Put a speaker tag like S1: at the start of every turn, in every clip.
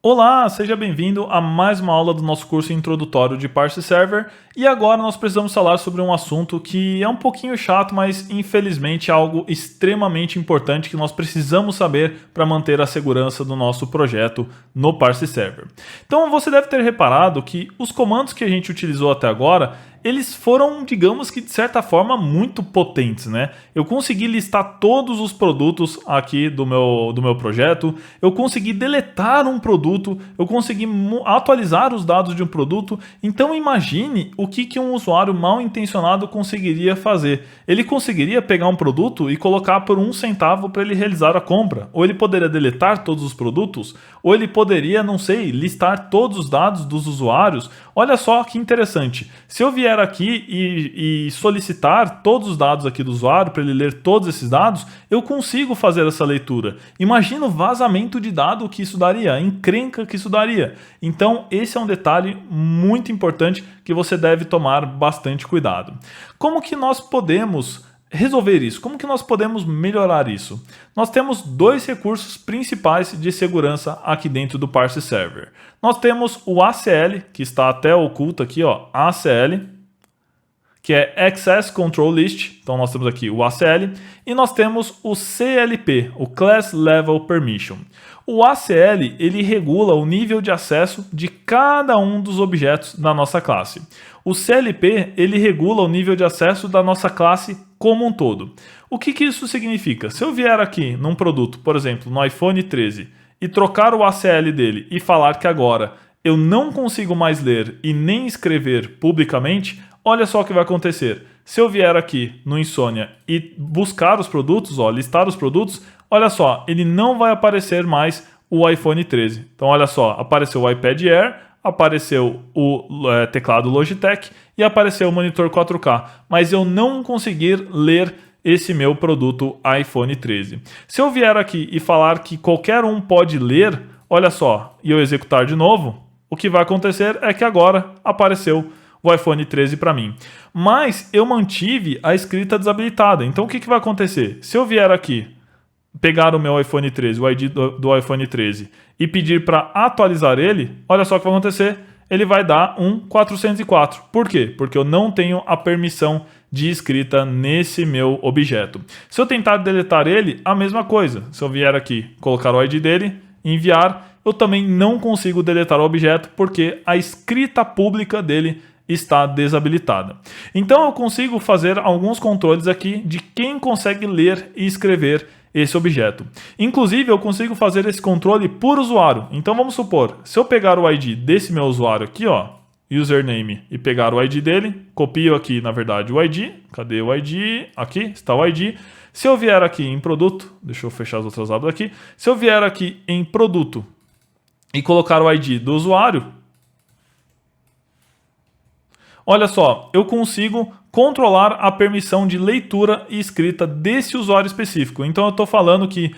S1: Olá, seja bem-vindo a mais uma aula do nosso curso introdutório de Parse Server. E agora nós precisamos falar sobre um assunto que é um pouquinho chato, mas infelizmente é algo extremamente importante que nós precisamos saber para manter a segurança do nosso projeto no Parse Server. Então você deve ter reparado que os comandos que a gente utilizou até agora, eles foram, digamos que de certa forma, muito potentes, né? Eu consegui listar todos os produtos aqui do meu projeto, eu consegui deletar um produto, eu consegui atualizar os dados de um produto. Então imagine o que um usuário mal intencionado conseguiria fazer. Ele conseguiria pegar um produto e colocar por 1 centavo para ele realizar a compra. Ou ele poderia deletar todos os produtos, ou ele poderia, não sei, listar todos os dados dos usuários. Olha só que interessante. Se eu vier aqui e solicitar todos os dados aqui do usuário para ele ler todos esses dados, eu consigo fazer essa leitura. Imagina o vazamento de dado que isso daria, a encrenca que isso daria. Então esse é um detalhe muito importante que você deve tomar bastante cuidado. Como que nós podemos resolver isso? Como que nós podemos melhorar isso? Nós temos dois recursos principais de segurança aqui dentro do Parse Server. Nós temos o ACL, que está até oculto aqui, ó, ACL, que é Access Control List. Então nós temos aqui o ACL e nós temos o CLP, o Class Level Permission. O ACL, ele regula o nível de acesso de cada um dos objetos da nossa classe. O CLP, ele regula o nível de acesso da nossa classe como um todo. O que isso significa? Se eu vier aqui num produto, por exemplo, no iPhone 13, e trocar o ACL dele e falar que agora eu não consigo mais ler e nem escrever publicamente, olha só o que vai acontecer. Se eu vier aqui no Insônia e buscar os produtos, ó, listar os produtos, olha só, ele não vai aparecer mais o iPhone 13. Então olha só, apareceu o iPad Air, apareceu o teclado Logitech e apareceu o monitor 4K, mas eu não conseguir ler esse meu produto iPhone 13. Se eu vier aqui e falar que qualquer um pode ler, olha só, e eu executar de novo, o que vai acontecer é que agora apareceu o iPhone 13 para mim. Mas eu mantive a escrita desabilitada. Então o que vai acontecer? Se eu vier aqui, pegar o meu iPhone 13, o ID do iPhone 13, e pedir para atualizar ele, olha só o que vai acontecer. Ele vai dar um 404. Por quê? Porque eu não tenho a permissão de escrita nesse meu objeto. Se eu tentar deletar ele, a mesma coisa. Se eu vier aqui, colocar o ID dele, enviar, eu também não consigo deletar o objeto porque a escrita pública dele está desabilitada. Então eu consigo fazer alguns controles aqui de quem consegue ler e escrever esse objeto. Inclusive eu consigo fazer esse controle por usuário. Então vamos supor, se eu pegar o ID desse meu usuário aqui, ó, username, e pegar o ID dele, copio aqui na verdade o ID, cadê o ID? Aqui está o ID. Se eu vier aqui em produto, deixa eu fechar as outras abas aqui, se eu vier aqui em produto e colocar o ID do usuário, olha só, eu consigo controlar a permissão de leitura e escrita desse usuário específico. Então eu estou falando que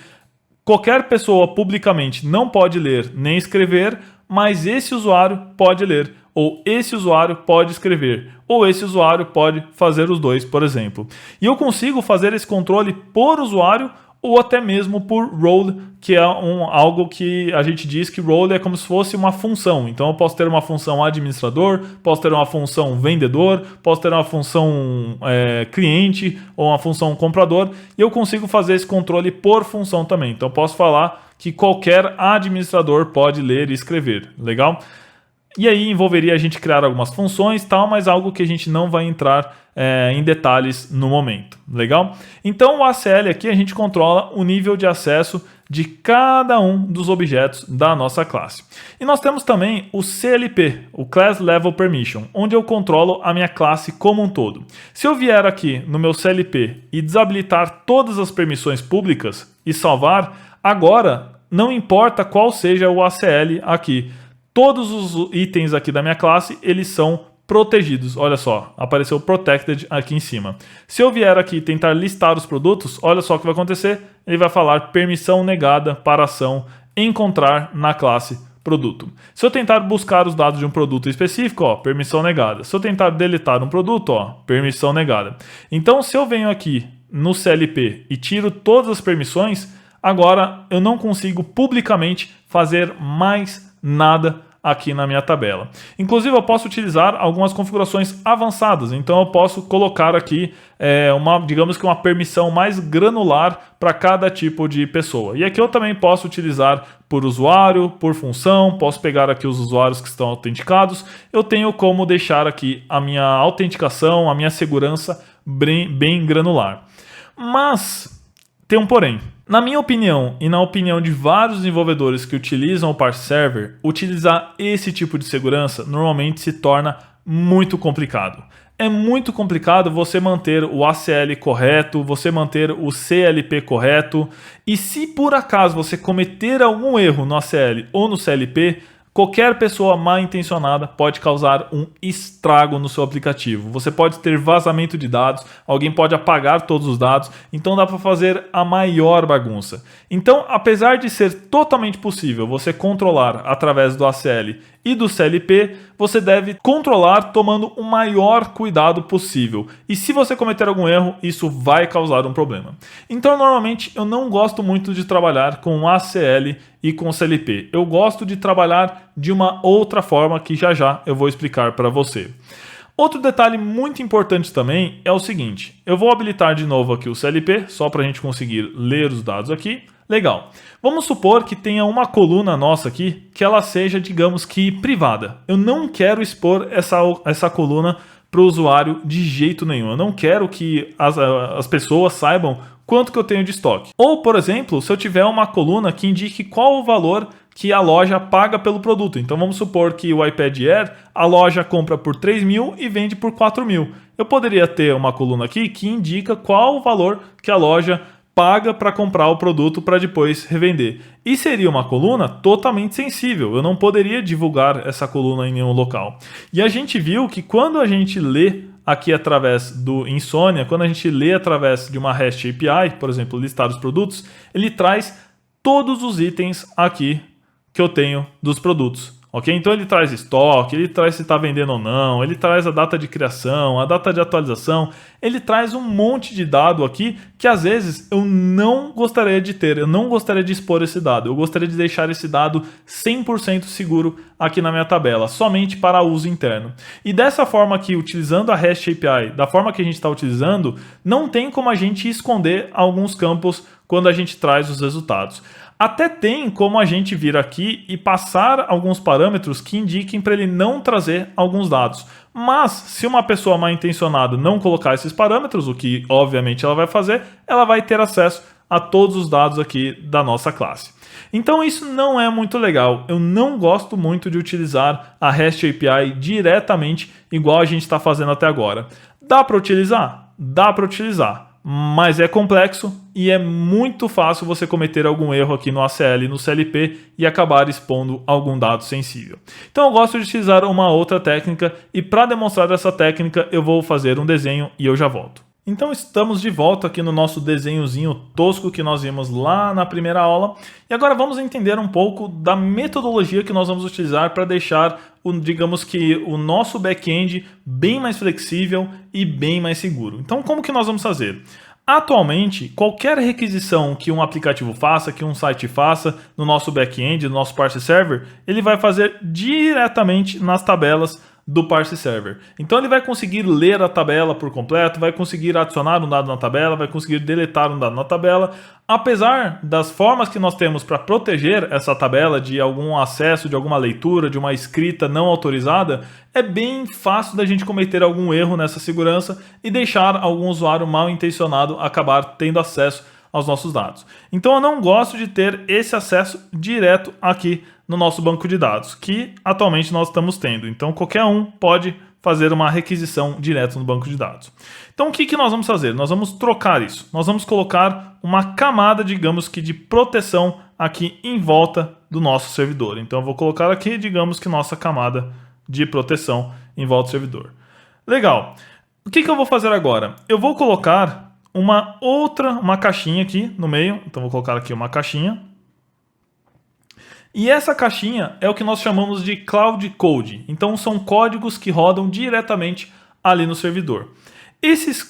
S1: qualquer pessoa publicamente não pode ler nem escrever, mas esse usuário pode ler, ou esse usuário pode escrever, ou esse usuário pode fazer os dois, por exemplo. E eu consigo fazer esse controle por usuário ou até mesmo por role, que é algo que a gente diz que role é como se fosse uma função. Então eu posso ter uma função administrador, posso ter uma função vendedor, posso ter uma função cliente ou uma função comprador, e eu consigo fazer esse controle por função também. Então eu posso falar que qualquer administrador pode ler e escrever. Legal? E aí envolveria a gente criar algumas funções, tal, mas algo que a gente não vai entrar em detalhes no momento. Legal? Então o ACL aqui a gente controla o nível de acesso de cada um dos objetos da nossa classe. E nós temos também o CLP, o Class Level Permission, onde eu controlo a minha classe como um todo. Se eu vier aqui no meu CLP e desabilitar todas as permissões públicas e salvar, agora não importa qual seja o ACL aqui, todos os itens aqui da minha classe, eles são protegidos. Olha só, apareceu Protected aqui em cima. Se eu vier aqui tentar listar os produtos, olha só o que vai acontecer. Ele vai falar permissão negada para ação encontrar na classe produto. Se eu tentar buscar os dados de um produto específico, ó, permissão negada. Se eu tentar deletar um produto, ó, permissão negada. Então, se eu venho aqui no CLP e tiro todas as permissões, agora eu não consigo publicamente fazer mais nada aqui na minha tabela. Inclusive eu posso utilizar algumas configurações avançadas, então eu posso colocar aqui digamos que uma permissão mais granular para cada tipo de pessoa. E aqui eu também posso utilizar por usuário, por função, posso pegar aqui os usuários que estão autenticados, eu tenho como deixar aqui a minha autenticação, a minha segurança bem granular. Mas tem um porém. Na minha opinião e na opinião de vários desenvolvedores que utilizam o Parse Server, utilizar esse tipo de segurança normalmente se torna muito complicado. É muito complicado você manter o ACL correto, você manter o CLP correto, e se por acaso você cometer algum erro no ACL ou no CLP, qualquer pessoa mal intencionada pode causar um estrago no seu aplicativo. Você pode ter vazamento de dados, alguém pode apagar todos os dados, então dá para fazer a maior bagunça. Então, apesar de ser totalmente possível você controlar através do ACL e do CLP, você deve controlar tomando o maior cuidado possível. E se você cometer algum erro, isso vai causar um problema. Então, normalmente, eu não gosto muito de trabalhar com ACL e com CLP. Eu gosto de trabalhar de uma outra forma que já eu vou explicar para você. Outro detalhe muito importante também é o seguinte. Eu vou habilitar de novo aqui o CLP, só para a gente conseguir ler os dados aqui. Legal. Vamos supor que tenha uma coluna nossa aqui que ela seja, digamos que, privada. Eu não quero expor essa coluna para o usuário de jeito nenhum. Eu não quero que as pessoas saibam quanto que eu tenho de estoque. Ou, por exemplo, se eu tiver uma coluna que indique qual o valor que a loja paga pelo produto. Então vamos supor que o iPad Air, a loja compra por 3 mil e vende por 4 mil. Eu poderia ter uma coluna aqui que indica qual o valor que a loja paga para comprar o produto para depois revender. E seria uma coluna totalmente sensível. Eu não poderia divulgar essa coluna em nenhum local. E a gente viu que quando a gente lê aqui através do Insomnia, quando a gente lê através de uma REST API, por exemplo, listar os produtos, ele traz todos os itens aqui que eu tenho dos produtos. Ok? Então ele traz estoque, ele traz se está vendendo ou não, ele traz a data de criação, a data de atualização, ele traz um monte de dado aqui que às vezes eu não gostaria de ter, eu não gostaria de expor esse dado, eu gostaria de deixar esse dado 100% seguro aqui na minha tabela, somente para uso interno. E dessa forma aqui, utilizando a REST API, da forma que a gente está utilizando, não tem como a gente esconder alguns campos quando a gente traz os resultados. Até tem como a gente vir aqui e passar alguns parâmetros que indiquem para ele não trazer alguns dados. Mas, se uma pessoa mal intencionada não colocar esses parâmetros, o que obviamente ela vai fazer, ela vai ter acesso a todos os dados aqui da nossa classe. Então isso não é muito legal. Eu não gosto muito de utilizar a REST API diretamente igual a gente está fazendo até agora. Dá para utilizar? Dá para utilizar. Mas é complexo e é muito fácil você cometer algum erro aqui no ACL e no CLP e acabar expondo algum dado sensível. Então eu gosto de utilizar uma outra técnica e para demonstrar essa técnica eu vou fazer um desenho e eu já volto. Então estamos de volta aqui no nosso desenhozinho tosco que nós vimos lá na primeira aula. E agora vamos entender um pouco da metodologia que nós vamos utilizar para deixar, digamos que, o nosso back-end bem mais flexível e bem mais seguro. Então como que nós vamos fazer? Atualmente, qualquer requisição que um aplicativo faça, que um site faça no nosso back-end, no nosso Parse Server, ele vai fazer diretamente nas tabelas do Parse Server. Então ele vai conseguir ler a tabela por completo, vai conseguir adicionar um dado na tabela, vai conseguir deletar um dado na tabela. Apesar das formas que nós temos para proteger essa tabela de algum acesso, de alguma leitura, de uma escrita não autorizada, é bem fácil da gente cometer algum erro nessa segurança e deixar algum usuário mal intencionado acabar tendo acesso aos nossos dados. Então eu não gosto de ter esse acesso direto aqui no nosso banco de dados, que atualmente nós estamos tendo. Então qualquer um pode fazer uma requisição direto no banco de dados. Então o que nós vamos fazer? Nós vamos trocar isso. Nós vamos colocar uma camada, digamos que de proteção aqui em volta do nosso servidor. Então eu vou colocar aqui, digamos que nossa camada de proteção em volta do servidor. Legal. O que eu vou fazer agora? Eu vou colocar uma caixinha aqui no meio. Então vou colocar aqui uma caixinha. E essa caixinha é o que nós chamamos de Cloud Code. Então são códigos que rodam diretamente ali no servidor.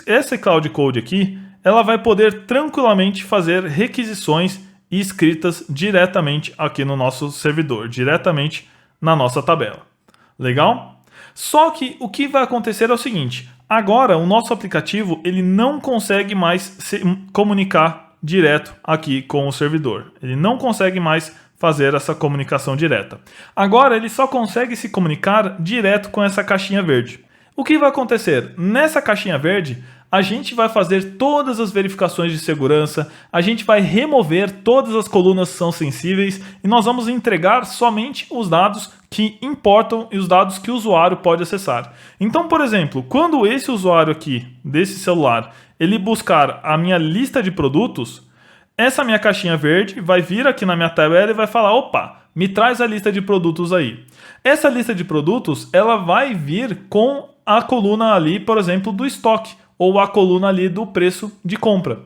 S1: Essa Cloud Code aqui, ela vai poder tranquilamente fazer requisições e escritas diretamente aqui no nosso servidor, diretamente na nossa tabela. Legal? Só que o que vai acontecer é o seguinte, agora o nosso aplicativo ele não consegue mais se comunicar direto aqui com o servidor. Ele não consegue mais fazer essa comunicação direta. Agora ele só consegue se comunicar direto com essa caixinha verde. O que vai acontecer? Nessa caixinha verde, a gente vai fazer todas as verificações de segurança, a gente vai remover todas as colunas que são sensíveis e nós vamos entregar somente os dados que importam e os dados que o usuário pode acessar. Então, por exemplo, quando esse usuário aqui, desse celular, ele buscar a minha lista de produtos, essa minha caixinha verde vai vir aqui na minha tabela e vai falar, opa, me traz a lista de produtos aí. Essa lista de produtos, ela vai vir com a coluna ali, por exemplo, do estoque, ou a coluna ali do preço de compra.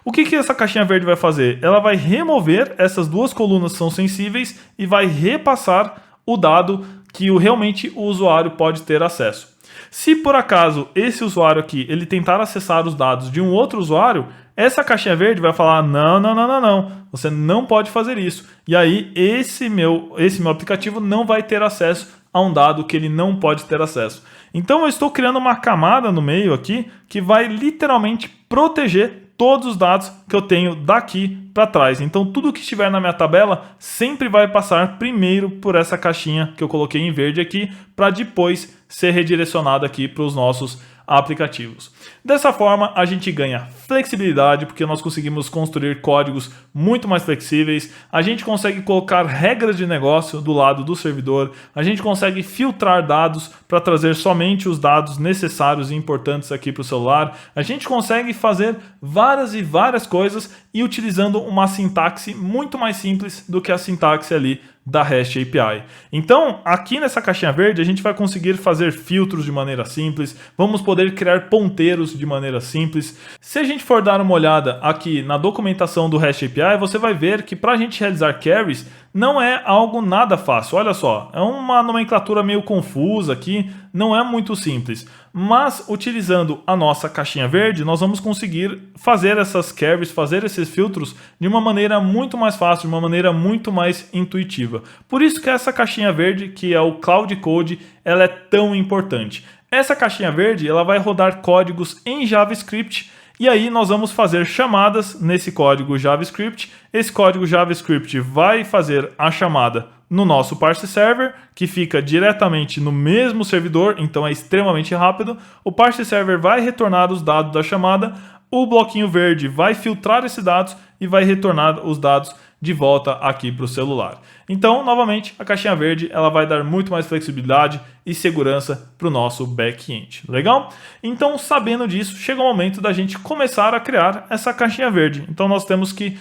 S1: O que essa caixinha verde vai fazer? Ela vai remover essas duas colunas que são sensíveis e vai repassar o dado que realmente o usuário pode ter acesso. Se por acaso esse usuário aqui ele tentar acessar os dados de um outro usuário, essa caixinha verde vai falar não, você não pode fazer isso. E aí esse meu aplicativo não vai ter acesso a um dado que ele não pode ter acesso. Então eu estou criando uma camada no meio aqui que vai literalmente proteger todos os dados que eu tenho daqui para trás. Então tudo que estiver na minha tabela sempre vai passar primeiro por essa caixinha que eu coloquei em verde aqui, para depois ser redirecionado aqui para os nossos aplicativos. Dessa forma, a gente ganha flexibilidade, porque nós conseguimos construir códigos muito mais flexíveis, a gente consegue colocar regras de negócio do lado do servidor, a gente consegue filtrar dados para trazer somente os dados necessários e importantes aqui para o celular, a gente consegue fazer várias e várias coisas e utilizando uma sintaxe muito mais simples do que a sintaxe ali da REST API. Então, aqui nessa caixinha verde, a gente vai conseguir fazer filtros de maneira simples, vamos poder criar ponteiros de maneira simples. Se a gente for dar uma olhada aqui na documentação do REST API, você vai ver que para a gente realizar queries não é algo nada fácil. Olha só, é uma nomenclatura meio confusa aqui, não é muito simples. Mas utilizando a nossa caixinha verde, nós vamos conseguir fazer essas queries, fazer esses filtros de uma maneira muito mais fácil, de uma maneira muito mais intuitiva. Por isso que essa caixinha verde, que é o Cloud Code, ela é tão importante. Essa caixinha verde ela vai rodar códigos em JavaScript e aí nós vamos fazer chamadas nesse código JavaScript. Esse código JavaScript vai fazer a chamada no nosso parse server, que fica diretamente no mesmo servidor, então é extremamente rápido. O parse server vai retornar os dados da chamada, o bloquinho verde vai filtrar esses dados e vai retornar os dados de volta aqui para o celular. Então, novamente, a caixinha verde ela vai dar muito mais flexibilidade e segurança para o nosso back-end. Legal? Então, sabendo disso, chega o momento da gente começar a criar essa caixinha verde. Então, nós temos que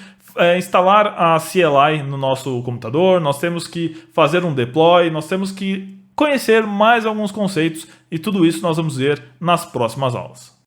S1: instalar a CLI no nosso computador, nós temos que fazer um deploy, nós temos que conhecer mais alguns conceitos e tudo isso nós vamos ver nas próximas aulas.